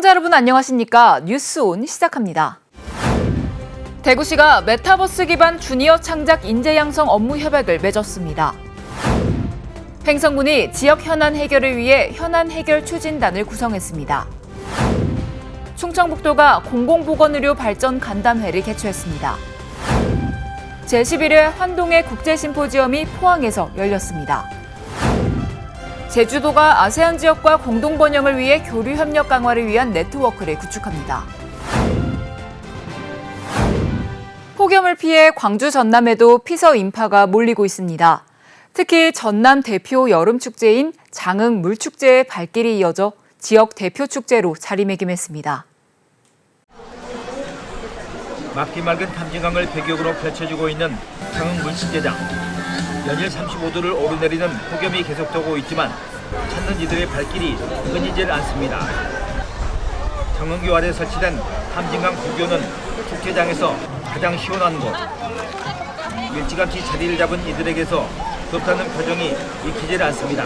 시청자 여러분 안녕하십니까? 뉴스온 시작합니다. 대구시가 메타버스 기반 주니어 창작 인재 양성 업무 협약을 맺었습니다. 횡성군이 지역 현안 해결을 위해 현안 해결 추진단을 구성했습니다. 충청북도가 공공보건의료 발전 간담회를 개최했습니다. 제11회 환동의 국제심포지엄이 포항에서 열렸습니다. 제주도가 아세안 지역과 공동 번영을 위해 교류 협력 강화를 위한 네트워크를 구축합니다. 폭염을 피해 광주 전남에도 피서 인파가 몰리고 있습니다. 특히 전남 대표 여름 축제인 장흥 물축제의 발길이 이어져 지역 대표 축제로 자리매김했습니다. 막기 맑은 탐진강을 배경으로 펼쳐지고 있는 장흥 물축제장. 연일 35도를 오르내리는 폭염이 계속되고 있지만 찾는 이들의 발길이 끊이질 않습니다. 장흥교 아래 설치된 탐진강 부교는 축제장에서 가장 시원한 곳. 일찌감치 자리를 잡은 이들에게서 덥다는 표정이 익히질 않습니다.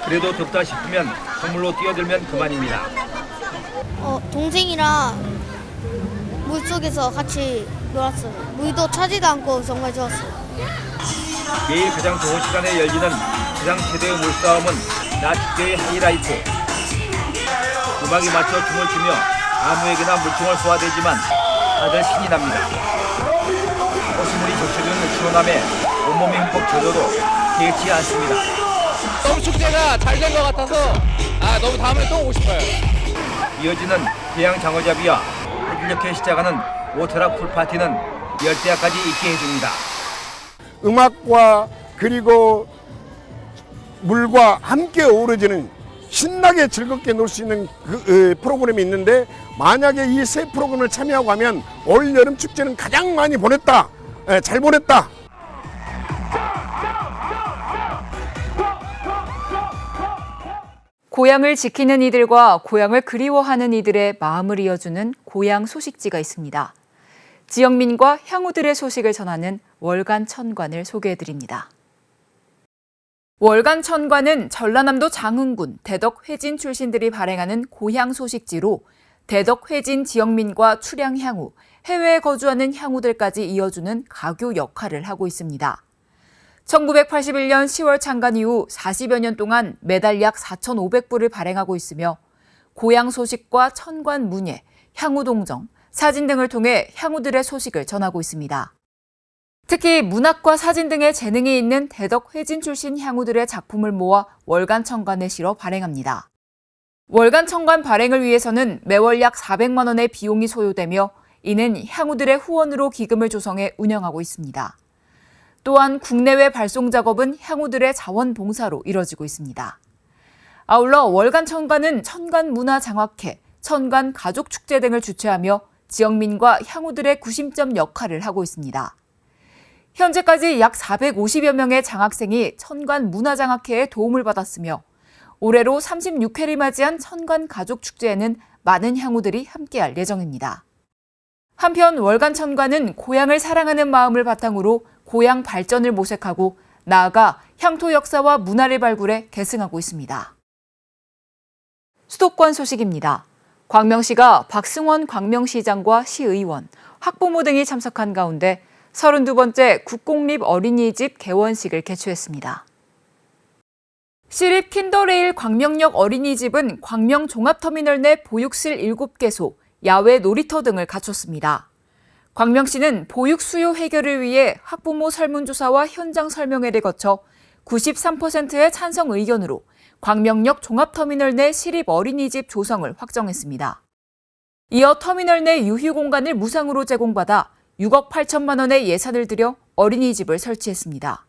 그래도 덥다 싶으면 선물로 뛰어들면 그만입니다. 동생이랑 물속에서 같이 놀았어요. 물도 차지도 않고 정말 좋았어요. 매일 가장 좋은 시간에 열리는 세상 최대의 물싸움은 낮 축제의 하이라이트. 음악이 맞춰 춤을 추며 아무에게나 물총을 쏘아대지만 다들 신이 납니다. 호수물이 적셔주는 시원함에 온몸이 흠뻑 젖어도 개의치 않습니다. 너무 축제가 잘 된 것 같아서 너무 다음에 또 오고 싶어요. 이어지는 대양 장어잡이와 해질녘에 시작하는 워터락 풀파티는 열대야까지 있게 해줍니다. 음악과 그리고 물과 함께 어우러지는 신나게 즐겁게 놀 수 있는 프로그램이 있는데, 만약에 이 세 프로그램을 참여하고 하면 올 여름 축제는 가장 많이 보냈다, 잘 보냈다. 고향을 지키는 이들과 고향을 그리워하는 이들의 마음을 이어주는 고향 소식지가 있습니다. 지역민과 향후들의 소식을 전하는 월간 천관을 소개해드립니다. 월간 천관은 전라남도 장흥군 대덕 회진 출신들이 발행하는 고향 소식지로 대덕 회진 지역민과 출향 향후, 해외에 거주하는 향후들까지 이어주는 가교 역할을 하고 있습니다. 1981년 10월 창간 이후 40여 년 동안 매달 약 4,500부를 발행하고 있으며 고향 소식과 천관 문예, 향후 동정, 사진 등을 통해 향후들의 소식을 전하고 있습니다. 특히 문학과 사진 등의 재능이 있는 대덕 회진 출신 향후들의 작품을 모아 월간 천관에 실어 발행합니다. 월간 천관 발행을 위해서는 매월 약 400만 원의 비용이 소요되며 이는 향후들의 후원으로 기금을 조성해 운영하고 있습니다. 또한 국내외 발송 작업은 향후들의 자원봉사로 이뤄지고 있습니다. 아울러 월간 천관은 천관 문화 장학회, 천관 가족축제 등을 주최하며 지역민과 향후들의 구심점 역할을 하고 있습니다. 현재까지 약 450여 명의 장학생이 천관 문화장학회에 도움을 받았으며 올해로 36회를 맞이한 천관 가족축제에는 많은 향후들이 함께할 예정입니다. 한편 월간 천관은 고향을 사랑하는 마음을 바탕으로 고향 발전을 모색하고 나아가 향토 역사와 문화를 발굴해 계승하고 있습니다. 수도권 소식입니다. 광명시가 박승원 광명시장과 시의원, 학부모 등이 참석한 가운데 32번째 국공립 어린이집 개원식을 개최했습니다. 시립 킨더레일 광명역 어린이집은 광명 종합터미널 내 보육실 7개소, 야외 놀이터 등을 갖췄습니다. 광명시는 보육 수요 해결을 위해 학부모 설문조사와 현장 설명회를 거쳐 93%의 찬성 의견으로 광명역 종합터미널 내 시립 어린이집 조성을 확정했습니다. 이어 터미널 내 유휴 공간을 무상으로 제공받아 6억 8천만 원의 예산을 들여 어린이집을 설치했습니다.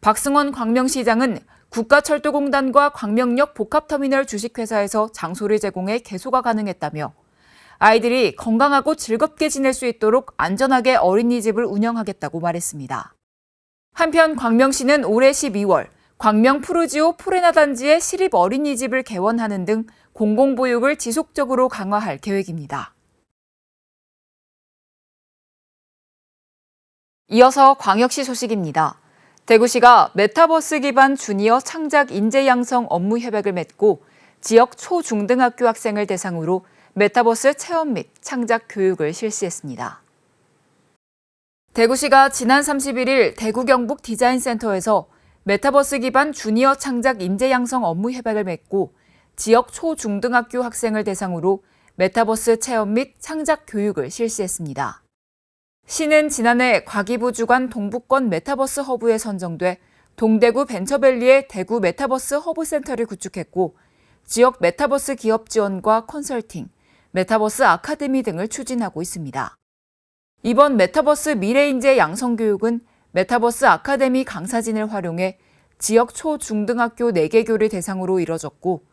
박승원 광명시장은 국가철도공단과 광명역 복합터미널 주식회사에서 장소를 제공해 개소가 가능했다며 아이들이 건강하고 즐겁게 지낼 수 있도록 안전하게 어린이집을 운영하겠다고 말했습니다. 한편 광명시는 올해 12월 광명 푸르지오 포레나 단지의 시립 어린이집을 개원하는 등 공공보육을 지속적으로 강화할 계획입니다. 이어서 광역시 소식입니다. 대구시가 메타버스 기반 주니어 창작 인재 양성 업무 협약을 맺고 지역 초중등학교 학생을 대상으로 메타버스 체험 및 창작 교육을 실시했습니다. 대구시가 지난 31일 대구 경북 디자인센터에서 메타버스 기반 주니어 창작 인재 양성 업무 협약을 맺고 지역 초중등학교 학생을 대상으로 메타버스 체험 및 창작 교육을 실시했습니다. 시는 지난해 과기부 주관 동북권 메타버스 허브에 선정돼 동대구 벤처밸리의 대구 메타버스 허브센터를 구축했고 지역 메타버스 기업 지원과 컨설팅, 메타버스 아카데미 등을 추진하고 있습니다. 이번 메타버스 미래인재 양성교육은 메타버스 아카데미 강사진을 활용해 지역 초중등학교 4개 교를 대상으로 이뤄졌고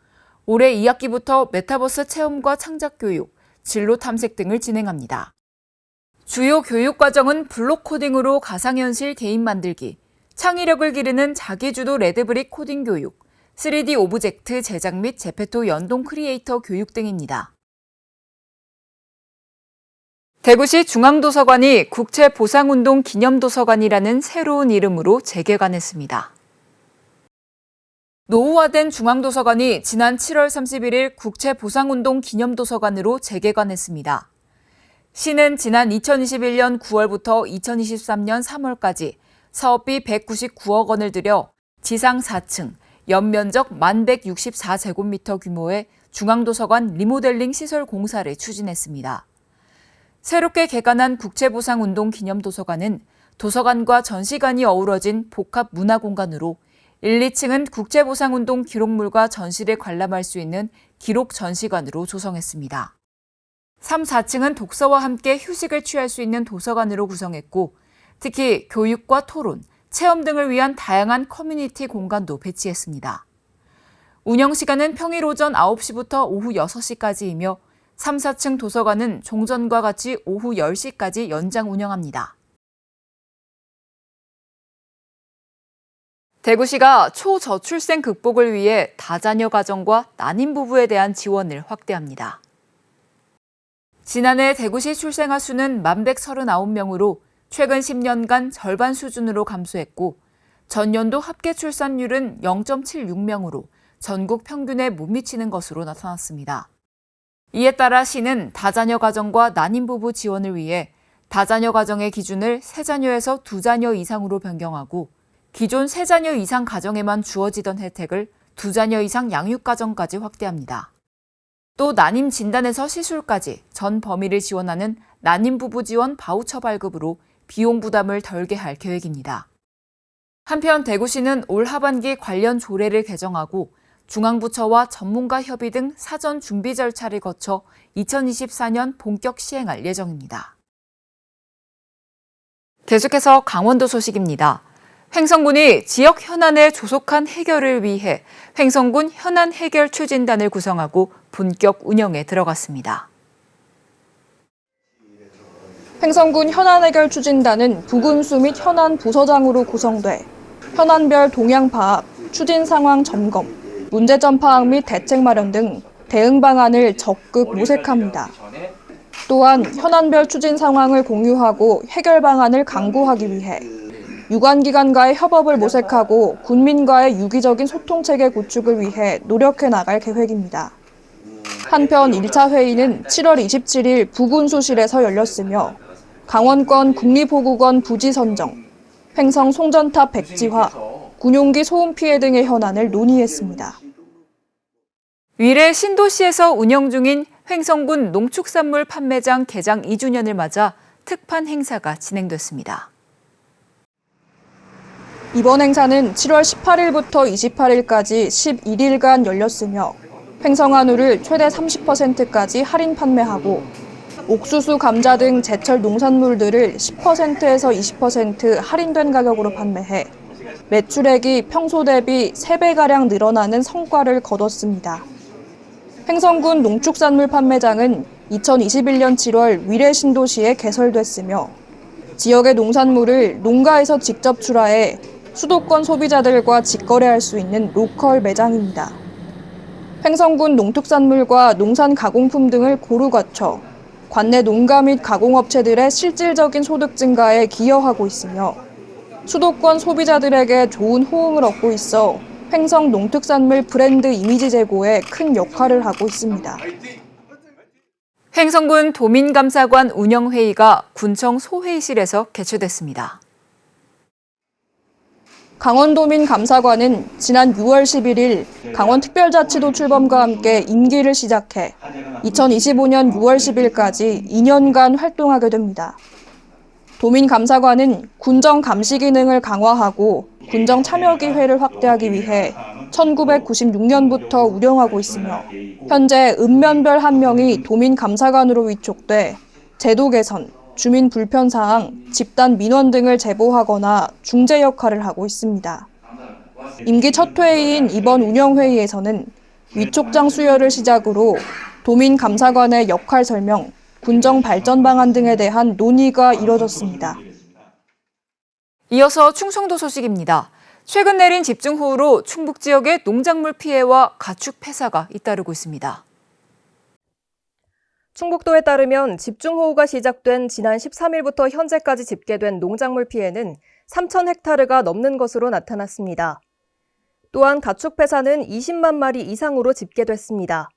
올해 2학기부터 메타버스 체험과 창작교육, 진로 탐색 등을 진행합니다. 주요 교육과정은 블록 코딩으로 가상현실 게임 만들기, 창의력을 기르는 자기주도 레드브릭 코딩 교육, 3D 오브젝트 제작 및 제페토 연동 크리에이터 교육 등입니다. 대구시 중앙도서관이 국채보상운동 기념도서관이라는 새로운 이름으로 재개관했습니다. 노후화된 중앙도서관이 지난 7월 31일 국채보상운동 기념도서관으로 재개관했습니다. 시는 지난 2021년 9월부터 2023년 3월까지 사업비 199억 원을 들여 지상 4층, 연면적 1164제곱미터 규모의 중앙도서관 리모델링 시설 공사를 추진했습니다. 새롭게 개관한 국채보상운동 기념도서관은 도서관과 전시관이 어우러진 복합 문화공간으로 1, 2층은 국채보상운동 기록물과 전시를 관람할 수 있는 기록 전시관으로 조성했습니다. 3, 4층은 독서와 함께 휴식을 취할 수 있는 도서관으로 구성했고 특히 교육과 토론, 체험 등을 위한 다양한 커뮤니티 공간도 배치했습니다. 운영 시간은 평일 오전 9시부터 오후 6시까지이며 3, 4층 도서관은 종전과 같이 오후 10시까지 연장 운영합니다. 대구시가 초저출생 극복을 위해 다자녀 가정과 난임 부부에 대한 지원을 확대합니다. 지난해 대구시 출생아 수는 1139명으로 최근 10년간 절반 수준으로 감소했고 전년도 합계 출산율은 0.76명으로 전국 평균에 못 미치는 것으로 나타났습니다. 이에 따라 시는 다자녀 가정과 난임 부부 지원을 위해 다자녀 가정의 기준을 3자녀에서 2자녀 이상으로 변경하고 기존 3자녀 이상 가정에만 주어지던 혜택을 2자녀 이상 양육 가정까지 확대합니다. 또 난임 진단에서 시술까지 전 범위를 지원하는 난임 부부 지원 바우처 발급으로 비용 부담을 덜게 할 계획입니다. 한편 대구시는 올 하반기 관련 조례를 개정하고 중앙부처와 전문가 협의 등 사전 준비 절차를 거쳐 2024년 본격 시행할 예정입니다. 계속해서 강원도 소식입니다. 횡성군이 지역 현안의 조속한 해결을 위해 횡성군 현안 해결 추진단을 구성하고 본격 운영에 들어갔습니다. 횡성군 현안해결 추진단은 부군수 및 현안 부서장으로 구성돼 현안별 동향 파악, 추진 상황 점검, 문제점 파악 및 대책 마련 등 대응 방안을 적극 모색합니다. 또한 현안별 추진 상황을 공유하고 해결 방안을 강구하기 위해 유관기관과의 협업을 모색하고 군민과의 유기적인 소통체계 구축을 위해 노력해 나갈 계획입니다. 한편 1차 회의는 7월 27일 부군수실에서 열렸으며 강원권 국립보구원 부지 선정, 횡성 송전탑 백지화, 군용기 소음 피해 등의 현안을 논의했습니다. 위례 신도시에서 운영 중인 횡성군 농축산물 판매장 개장 2주년을 맞아 특판 행사가 진행됐습니다. 이번 행사는 7월 18일부터 28일까지 11일간 열렸으며 횡성한우를 최대 30%까지 할인 판매하고 옥수수, 감자 등 제철 농산물들을 10%에서 20% 할인된 가격으로 판매해 매출액이 평소 대비 3배가량 늘어나는 성과를 거뒀습니다. 횡성군 농축산물 판매장은 2021년 7월 위례 신도시에 개설됐으며 지역의 농산물을 농가에서 직접 출하해 수도권 소비자들과 직거래할 수 있는 로컬 매장입니다. 횡성군 농특산물과 농산 가공품 등을 고루 갖춰 관내 농가 및 가공업체들의 실질적인 소득 증가에 기여하고 있으며 수도권 소비자들에게 좋은 호응을 얻고 있어 횡성 농특산물 브랜드 이미지 제고에 큰 역할을 하고 있습니다. 횡성군 도민감사관 운영회의가 군청 소회의실에서 개최됐습니다. 강원도민감사관은 지난 6월 11일 강원특별자치도 출범과 함께 임기를 시작해 2025년 6월 10일까지 2년간 활동하게 됩니다. 도민감사관은 군정 감시 기능을 강화하고 군정 참여기회를 확대하기 위해 1996년부터 운영하고 있으며 현재 읍면별 1명이 도민감사관으로 위촉돼 제도 개선, 주민 불편 사항, 집단 민원 등을 제보하거나 중재 역할을 하고 있습니다. 임기 첫 회의인 이번 운영회의에서는 위촉장 수여를 시작으로 도민감사관의 역할 설명, 군정 발전 방안 등에 대한 논의가 이뤄졌습니다. 이어서 충청도 소식입니다. 최근 내린 집중호우로 충북 지역의 농작물 피해와 가축 폐사가 잇따르고 있습니다. 충북도에 따르면 집중호우가 시작된 지난 13일부터 현재까지 집계된 농작물 피해는 3,000헥타르가 넘는 것으로 나타났습니다. 또한 가축 폐사는 20만 마리 이상으로 집계됐습니다.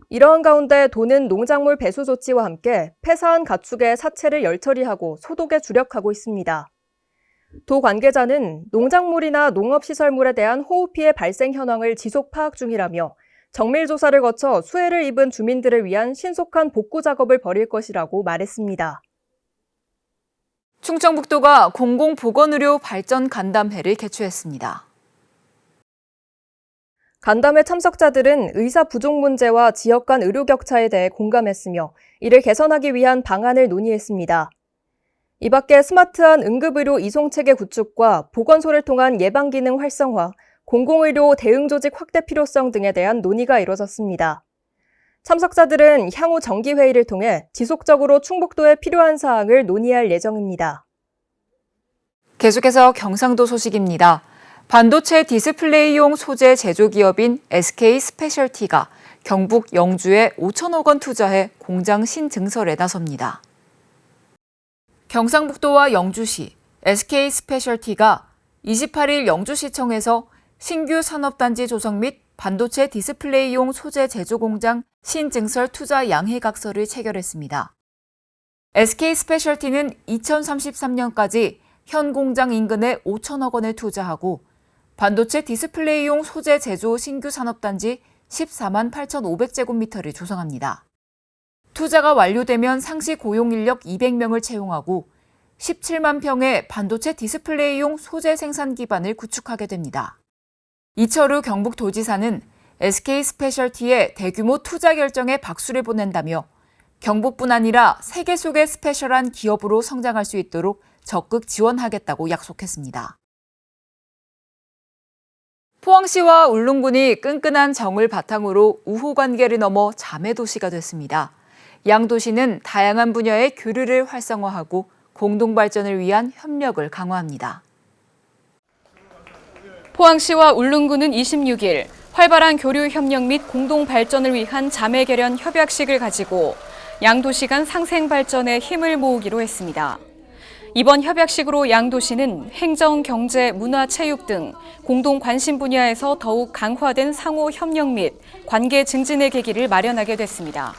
이러한 가운데 도는 농작물 배수 조치와 함께 폐사한 가축의 사체를 열처리하고 소독에 주력하고 있습니다. 도 관계자는 농작물이나 농업시설물에 대한 호우 피해 발생 현황을 지속 파악 중이라며 정밀 조사를 거쳐 수해를 입은 주민들을 위한 신속한 복구 작업을 벌일 것이라고 말했습니다. 충청북도가 공공보건의료 발전 간담회를 개최했습니다. 간담회 참석자들은 의사 부족 문제와 지역 간 의료 격차에 대해 공감했으며 이를 개선하기 위한 방안을 논의했습니다. 이 밖에 스마트한 응급의료 이송체계 구축과 보건소를 통한 예방기능 활성화, 공공의료 대응조직 확대 필요성 등에 대한 논의가 이뤄졌습니다. 참석자들은 향후 정기회의를 통해 지속적으로 충북도에 필요한 사항을 논의할 예정입니다. 계속해서 경상도 소식입니다. 반도체 디스플레이용 소재 제조기업인 SK스페셜티가 경북 영주에 5천억 원 투자해 공장 신증설에 나섭니다. 경상북도와 영주시, SK스페셜티가 28일 영주시청에서 신규 산업단지 조성 및 반도체 디스플레이용 소재 제조 공장 신증설 투자 양해각서를 체결했습니다. SK스페셜티는 2033년까지 현 공장 인근에 5천억 원을 투자하고 반도체 디스플레이용 소재 제조 신규 산업단지 14만 8,500제곱미터를 조성합니다. 투자가 완료되면 상시 고용 인력 200명을 채용하고 17만 평의 반도체 디스플레이용 소재 생산 기반을 구축하게 됩니다. 이철우 경북도지사는 SK스페셜티의 대규모 투자 결정에 박수를 보낸다며 경북뿐 아니라 세계 속의 스페셜한 기업으로 성장할 수 있도록 적극 지원하겠다고 약속했습니다. 포항시와 울릉군이 끈끈한 정을 바탕으로 우호 관계를 넘어 자매 도시가 됐습니다. 양 도시는 다양한 분야의 교류를 활성화하고 공동 발전을 위한 협력을 강화합니다. 포항시와 울릉군은 26일 활발한 교류 협력 및 공동 발전을 위한 자매 결연 협약식을 가지고 양 도시 간 상생 발전에 힘을 모으기로 했습니다. 이번 협약식으로 양 도시는 행정, 경제, 문화, 체육 등 공동 관심 분야에서 더욱 강화된 상호 협력 및 관계 증진의 계기를 마련하게 됐습니다.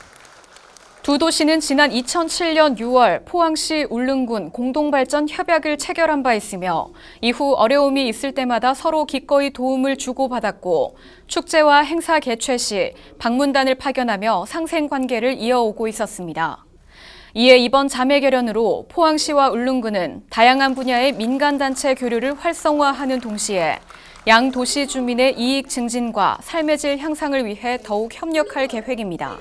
두 도시는 지난 2007년 6월 포항시 울릉군 공동발전 협약을 체결한 바 있으며 이후 어려움이 있을 때마다 서로 기꺼이 도움을 주고받았고 축제와 행사 개최 시 방문단을 파견하며 상생 관계를 이어오고 있었습니다. 이에 이번 자매 결연으로 포항시와 울릉군은 다양한 분야의 민간단체 교류를 활성화하는 동시에 양 도시 주민의 이익 증진과 삶의 질 향상을 위해 더욱 협력할 계획입니다.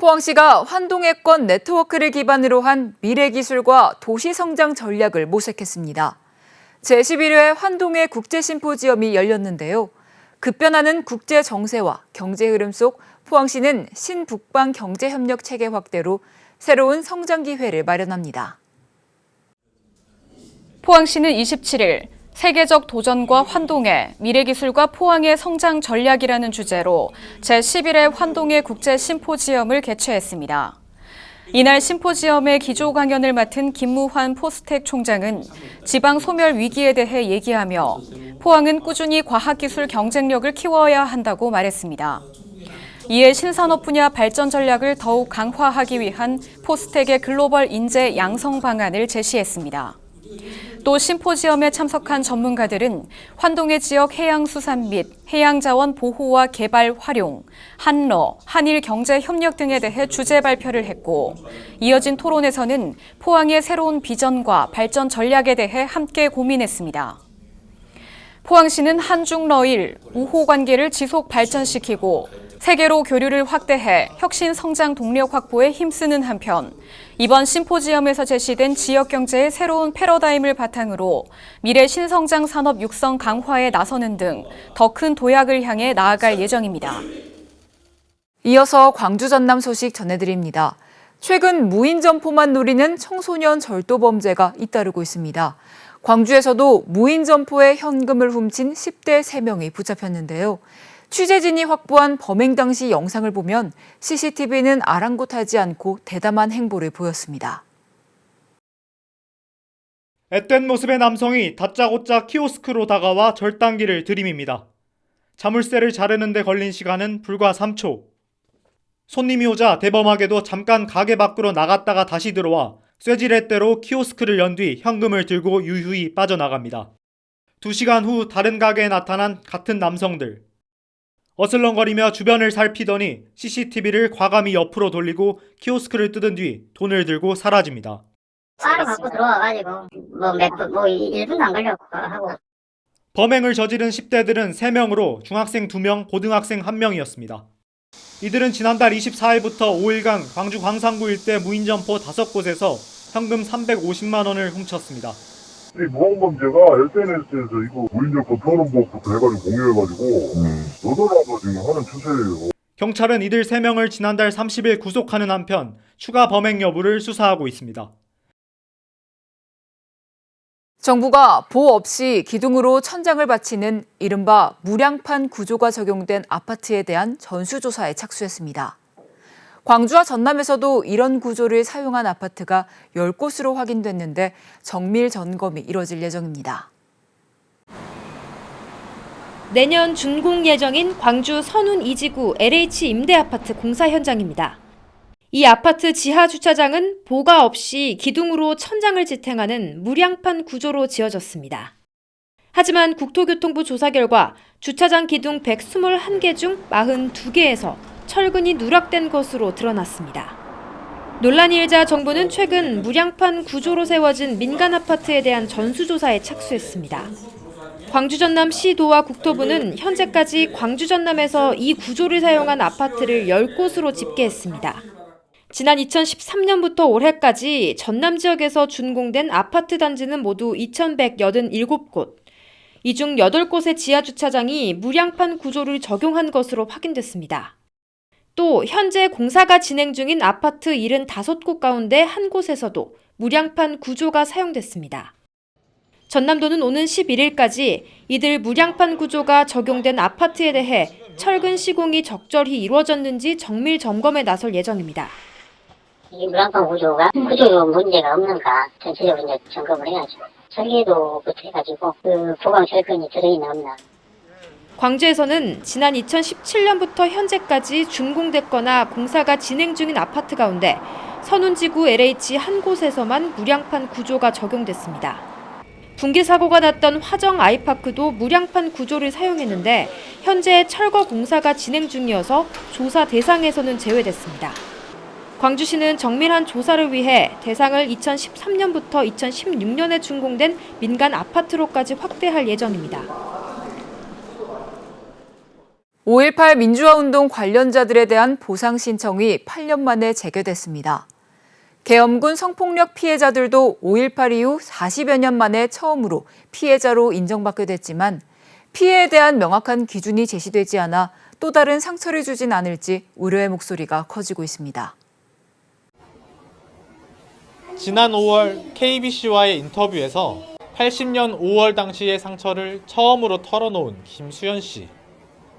포항시가 환동해권 네트워크를 기반으로 한 미래기술과 도시성장 전략을 모색했습니다. 제11회 환동해 국제심포지엄이 열렸는데요. 급변하는 국제 정세와 경제 흐름 속 포항시는 신북방 경제협력 체계 확대로 새로운 성장 기회를 마련합니다. 포항시는 27일 세계적 도전과 환동해 미래기술과 포항의 성장 전략이라는 주제로 제11회 환동해 국제심포지엄을 개최했습니다. 이날 심포지엄의 기조 강연을 맡은 김무환 포스텍 총장은 지방 소멸 위기에 대해 얘기하며 포항은 꾸준히 과학기술 경쟁력을 키워야 한다고 말했습니다. 이에 신산업 분야 발전 전략을 더욱 강화하기 위한 포스텍의 글로벌 인재 양성 방안을 제시했습니다. 또 심포지엄에 참석한 전문가들은 환동해 지역 해양수산 및 해양자원 보호와 개발 활용, 한러, 한일 경제 협력 등에 대해 주제 발표를 했고, 이어진 토론에서는 포항의 새로운 비전과 발전 전략에 대해 함께 고민했습니다. 포항시는 한중러일 우호 관계를 지속 발전시키고 세계로 교류를 확대해 혁신 성장 동력 확보에 힘쓰는 한편, 이번 심포지엄에서 제시된 지역경제의 새로운 패러다임을 바탕으로 미래 신성장 산업 육성 강화에 나서는 등 더 큰 도약을 향해 나아갈 예정입니다. 이어서 광주 전남 소식 전해드립니다. 최근 무인 점포만 노리는 청소년 절도 범죄가 잇따르고 있습니다. 광주에서도 무인 점포에 현금을 훔친 10대 3명이 붙잡혔는데요. 취재진이 확보한 범행 당시 영상을 보면 CCTV는 아랑곳하지 않고 대담한 행보를 보였습니다. 앳된 모습의 남성이 다짜고짜 키오스크로 다가와 절단기를 들이밉니다. 자물쇠를 자르는 데 걸린 시간은 불과 3초. 손님이 오자 대범하게도 잠깐 가게 밖으로 나갔다가 다시 들어와 쇠지렛대로 키오스크를 연 뒤 현금을 들고 유유히 빠져나갑니다. 2시간 후 다른 가게에 나타난 같은 남성들. 어슬렁거리며 주변을 살피더니 CCTV를 과감히 옆으로 돌리고 키오스크를 뜯은 뒤 돈을 들고 사라집니다. 바로 갖고 들어와가지고 몇 분, 1분도 안 걸렸고 하고. 범행을 저지른 10대들은 3명으로 중학생 2명, 고등학생 1명이었습니다. 이들은 지난달 24일부터 5일간 광주 광산구 일대 무인점포 5곳에서 현금 350만 원을 훔쳤습니다. 이 무한범죄가 SNS에서 이거 무인점포 터는 법부터 해가지고 공유해가지고 너덜나가 지금 하는 추세예요. 경찰은 이들 3명을 지난달 30일 구속하는 한편 추가 범행 여부를 수사하고 있습니다. 정부가 보호 없이 기둥으로 천장을 받치는 이른바 무량판 구조가 적용된 아파트에 대한 전수조사에 착수했습니다. 광주와 전남에서도 이런 구조를 사용한 아파트가 10곳으로 확인됐는데 정밀 점검이 이뤄질 예정입니다. 내년 준공 예정인 광주 선운 2지구 LH 임대아파트 공사 현장입니다. 이 아파트 지하 주차장은 보가 없이 기둥으로 천장을 지탱하는 무량판 구조로 지어졌습니다. 하지만 국토교통부 조사 결과 주차장 기둥 121개 중 42개에서 철근이 누락된 것으로 드러났습니다. 논란이 일자 정부는 최근 무량판 구조로 세워진 민간 아파트에 대한 전수조사에 착수했습니다. 광주 전남 시도와 국토부는 현재까지 광주 전남에서 이 구조를 사용한 아파트를 10곳으로 집계했습니다. 지난 2013년부터 올해까지 전남 지역에서 준공된 아파트 단지는 모두 2,187곳. 이 중 8곳의 지하 주차장이 무량판 구조를 적용한 것으로 확인됐습니다. 또 현재 공사가 진행 중인 아파트 75곳 가운데 한 곳에서도 무량판 구조가 사용됐습니다. 전남도는 오는 11일까지 이들 무량판 구조가 적용된 아파트에 대해 철근 시공이 적절히 이루어졌는지 정밀 점검에 나설 예정입니다. 이 무량판 구조가 문제가 없는가 전체적으로 이제 점검을 해야죠. 설계도부터 해가지고 보강 철근이 들어있나 없나. 광주에서는 지난 2017년부터 현재까지 준공됐거나 공사가 진행 중인 아파트 가운데 선운지구 LH 한 곳에서만 무량판 구조가 적용됐습니다. 붕괴 사고가 났던 화정 아이파크도 무량판 구조를 사용했는데 현재 철거 공사가 진행 중이어서 조사 대상에서는 제외됐습니다. 광주시는 정밀한 조사를 위해 대상을 2013년부터 2016년에 준공된 민간 아파트로까지 확대할 예정입니다. 5.18 민주화운동 관련자들에 대한 보상 신청이 8년 만에 재개됐습니다. 계엄군 성폭력 피해자들도 5.18 이후 40여 년 만에 처음으로 피해자로 인정받게 됐지만 피해에 대한 명확한 기준이 제시되지 않아 또 다른 상처를 주진 않을지 우려의 목소리가 커지고 있습니다. 지난 5월 KBC와의 인터뷰에서 80년 5월 당시의 상처를 처음으로 털어놓은 김수현 씨.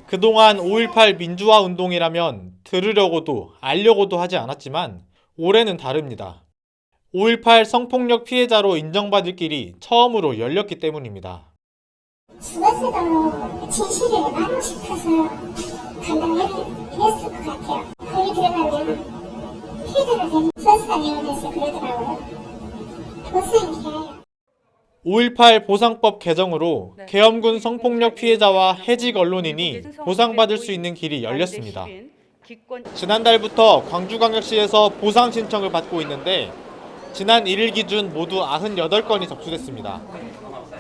그동안 5.18 민주화 운동이라면 들으려고도 알려고도 하지 않았지만 올해는 다릅니다. 5.18 성폭력 피해자로 인정받을 길이 처음으로 열렸기 때문입니다. 수거세도로 진실을 알고 싶어서 간당했을 것 같아요. 거기 들어가면 피해자가 되는 수사위원회에서 그러더라고요. 도수인 기하여. 5.18 보상법 개정으로 계엄군 성폭력 피해자와 해직 언론인이 보상받을 수 있는 길이 열렸습니다. 지난달부터 광주광역시에서 보상 신청을 받고 있는데 지난 1일 기준 모두 98건이 접수됐습니다.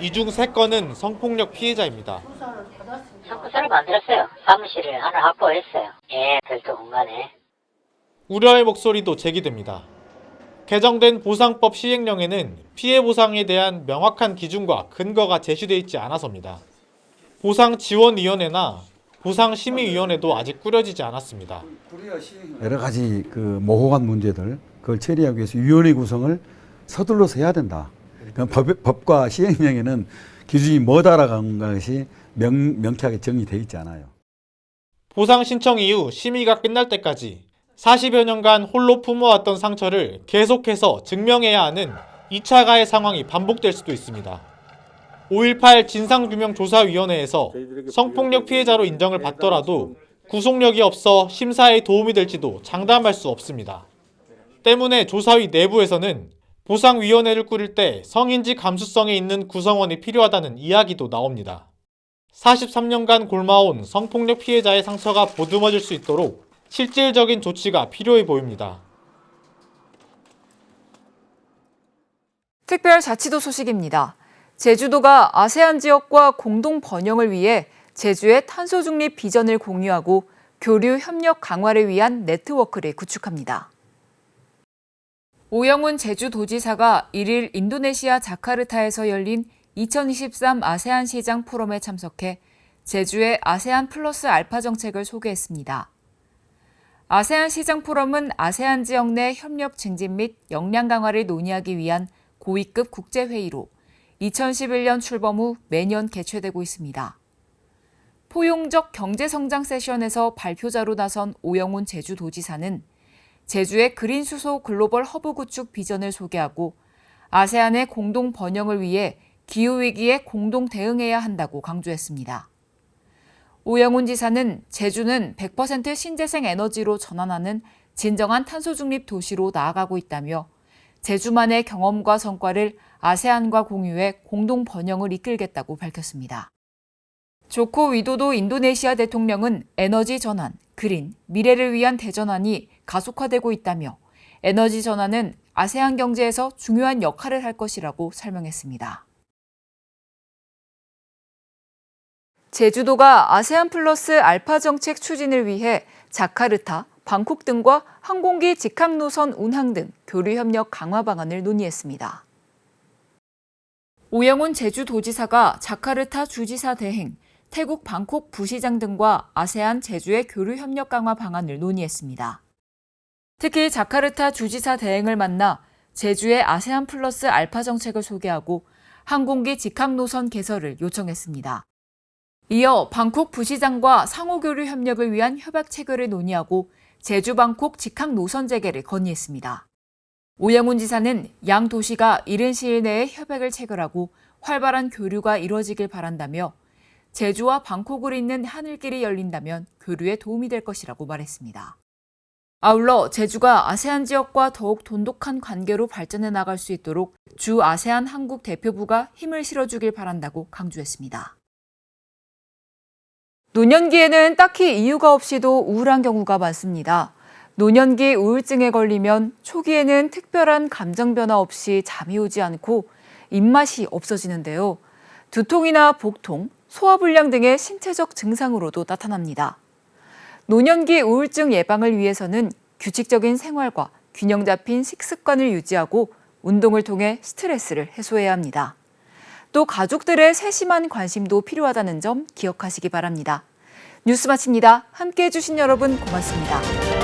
이 중 3건은 성폭력 피해자입니다. 청구서를 만들었어요. 사무실을 하나 확보했어요. 예, 별도 공간에. 우려의 목소리도 제기됩니다. 개정된 보상법 시행령에는 피해 보상에 대한 명확한 기준과 근거가 제시되어 있지 않아서입니다. 보상지원위원회나 보상심의위원회도 아직 꾸려지지 않았습니다. 여러 가지 모호한 문제들 그걸 처리하기 위해서 위원회 구성을 서둘러서 해야 된다. 법과 시행령에는 기준이 뭐다라는 것이 명쾌하게 정의되어 있지 않아요. 보상 신청 이후 심의가 끝날 때까지 40여 년간 홀로 품어왔던 상처를 계속해서 증명해야 하는 2차 가해 상황이 반복될 수도 있습니다. 5.18 진상규명조사위원회에서 성폭력 피해자로 인정을 받더라도 구속력이 없어 심사에 도움이 될지도 장담할 수 없습니다. 때문에 조사위 내부에서는 보상위원회를 꾸릴 때 성인지 감수성에 있는 구성원이 필요하다는 이야기도 나옵니다. 43년간 곪아온 성폭력 피해자의 상처가 보듬어질 수 있도록 실질적인 조치가 필요해 보입니다. 특별자치도 소식입니다. 제주도가 아세안 지역과 공동 번영을 위해 제주의 탄소 중립 비전을 공유하고 교류 협력 강화를 위한 네트워크를 구축합니다. 오영훈 제주도지사가 1일 인도네시아 자카르타에서 열린 2023 아세안 시장 포럼에 참석해 제주의 아세안 플러스 알파 정책을 소개했습니다. 아세안 시장 포럼은 아세안 지역 내 협력 증진 및 역량 강화를 논의하기 위한 고위급 국제회의로 2011년 출범 후 매년 개최되고 있습니다. 포용적 경제성장 세션에서 발표자로 나선 오영훈 제주도지사는 제주의 그린 수소 글로벌 허브 구축 비전을 소개하고 아세안의 공동 번영을 위해 기후위기에 공동 대응해야 한다고 강조했습니다. 오영훈 지사는 제주는 100% 신재생 에너지로 전환하는 진정한 탄소 중립 도시로 나아가고 있다며 제주만의 경험과 성과를 아세안과 공유해 공동 번영을 이끌겠다고 밝혔습니다. 조코 위도도 인도네시아 대통령은 에너지 전환, 그린, 미래를 위한 대전환이 가속화되고 있다며 에너지 전환은 아세안 경제에서 중요한 역할을 할 것이라고 설명했습니다. 제주도가 아세안 플러스 알파 정책 추진을 위해 자카르타, 방콕 등과 항공기 직항 노선 운항 등 교류 협력 강화 방안을 논의했습니다. 오영훈 제주도지사가 자카르타 주지사 대행, 태국 방콕 부시장 등과 아세안 제주의 교류 협력 강화 방안을 논의했습니다. 특히 자카르타 주지사 대행을 만나 제주의 아세안 플러스 알파 정책을 소개하고 항공기 직항 노선 개설을 요청했습니다. 이어 방콕 부시장과 상호교류 협력을 위한 협약 체결을 논의하고 제주 방콕 직항 노선 재개를 건의했습니다. 오영훈 지사는 양 도시가 이른 시일 내에 협약을 체결하고 활발한 교류가 이뤄지길 바란다며 제주와 방콕을 잇는 하늘길이 열린다면 교류에 도움이 될 것이라고 말했습니다. 아울러 제주가 아세안 지역과 더욱 돈독한 관계로 발전해 나갈 수 있도록 주 아세안 한국 대표부가 힘을 실어주길 바란다고 강조했습니다. 노년기에는 딱히 이유가 없이도 우울한 경우가 많습니다. 노년기 우울증에 걸리면 초기에는 특별한 감정 변화 없이 잠이 오지 않고 입맛이 없어지는데요. 두통이나 복통, 소화불량 등의 신체적 증상으로도 나타납니다. 노년기 우울증 예방을 위해서는 규칙적인 생활과 균형 잡힌 식습관을 유지하고 운동을 통해 스트레스를 해소해야 합니다. 또 가족들의 세심한 관심도 필요하다는 점 기억하시기 바랍니다. 뉴스 마칩니다. 함께해 주신 여러분 고맙습니다.